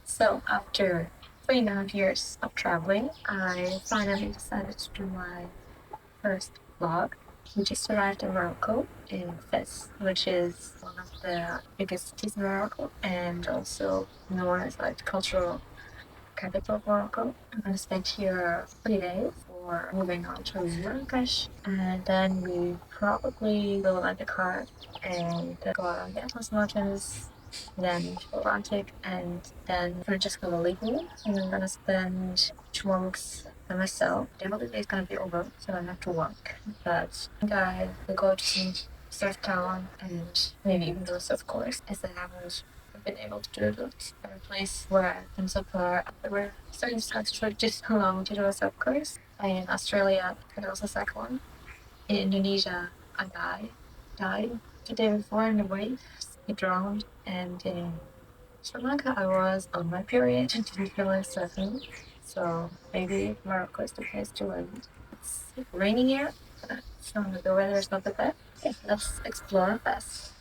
So after 3.5 years of traveling, I finally decided to do my first vlog. We just arrived in Morocco, in Fez, which is one of the biggest cities in Morocco and also known as like the cultural capital of Morocco. I'm gonna spend here 3 days before moving on to Marrakesh, and then we probably will rent a car and go out on the Atlas Mountains, then Atlantic, and then Francesco will leave me, and I'm gonna spend 2 weeks by myself. The holiday is gonna be over, so I have to work. But I think I will go to some surf town and maybe even do a surf course, as I haven't been able to do it at a place where I've been so far. We're starting to concentrate just how long to do a surf course. In Australia, I was the second one. In Indonesia, I died the day before in the waves. I drowned, and in Sri Lanka, I was on my period and didn't feel like surfing. So maybe Morocco is the place to learn. It's raining here, so the weather is not the best. Yeah, let's explore fast.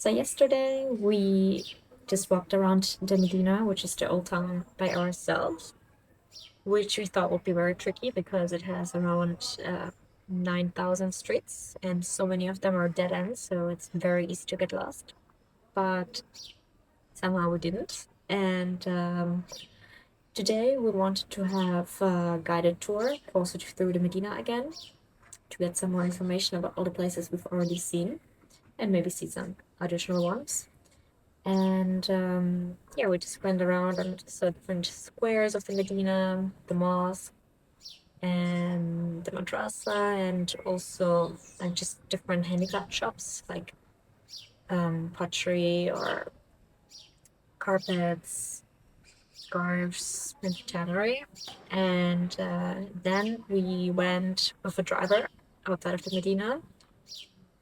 So yesterday we just walked around the Medina, which is the old town, by ourselves, which we thought would be very tricky because it has around 9,000 streets and so many of them are dead ends, so it's very easy to get lost. But somehow we didn't. And today we wanted to have a guided tour, also through the Medina again, to get some more information about all the places we've already seen and maybe see some additional ones. And yeah, we just went around and saw different squares of the Medina, the mosque, and the madrasa, and also just different handicraft shops like pottery or carpets, scarves, and tannery. And then we went with a driver outside of the Medina.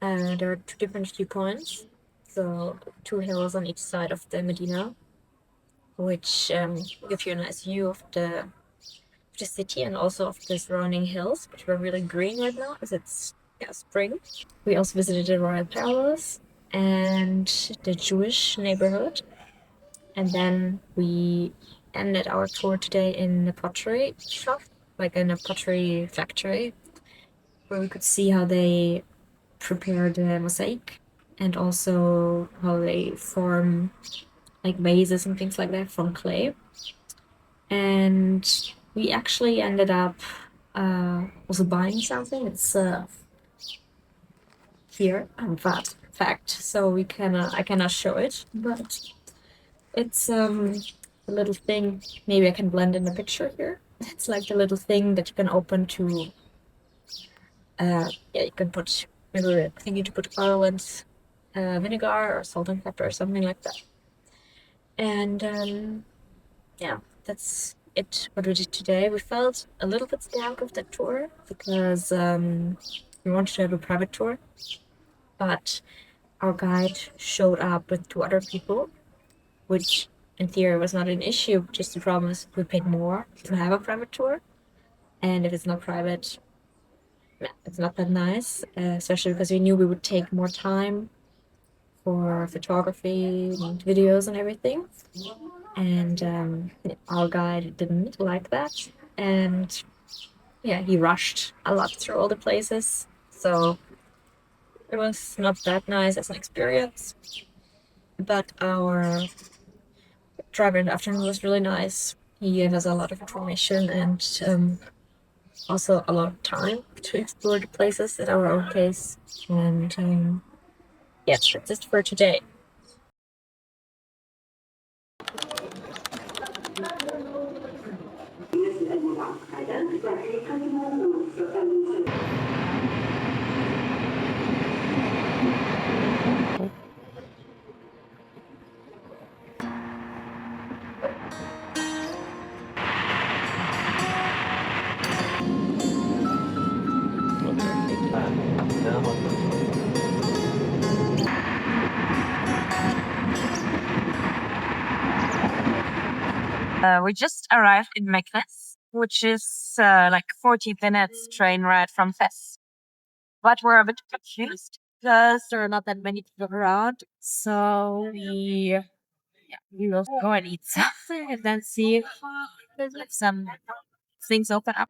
There are two different viewpoints, so two hills on each side of the Medina, which give you a nice view of the city and also of the surrounding hills, which were really green right now because it's yeah, spring. We also visited the Royal Palace and the Jewish neighborhood. And then we ended our tour today in a pottery shop, like in a pottery factory, where we could see how they prepare the mosaic and also how they form like vases and things like that from clay. And we actually ended up also buying something. It's here, that fact, so I cannot show it, but it's a little thing. Maybe I can blend in the picture here. It's like a little thing that you can open to yeah, you can put maybe a thingy to put oil and vinegar or salt and pepper or something like that. And yeah, that's it what we did today. We felt a little bit stamped with the tour because we wanted to have a private tour, but our guide showed up with two other people, which in theory was not an issue, just the problem is we paid more to have a private tour. And if it's not private, yeah, it's not that nice, especially because we knew we would take more time for photography and videos and everything. And our guide didn't like that. And yeah, he rushed a lot through all the places. So it was not that nice as an experience. But our driver in the afternoon was really nice. He gave us a lot of information and also a lot of time to explore the places at our own pace. And yeah, that's it for today. We just arrived in Meknes, which is like 40 minutes train ride from Fez. But we're a bit confused because there are not that many people around. So we will go and eat something and then see if some things open up.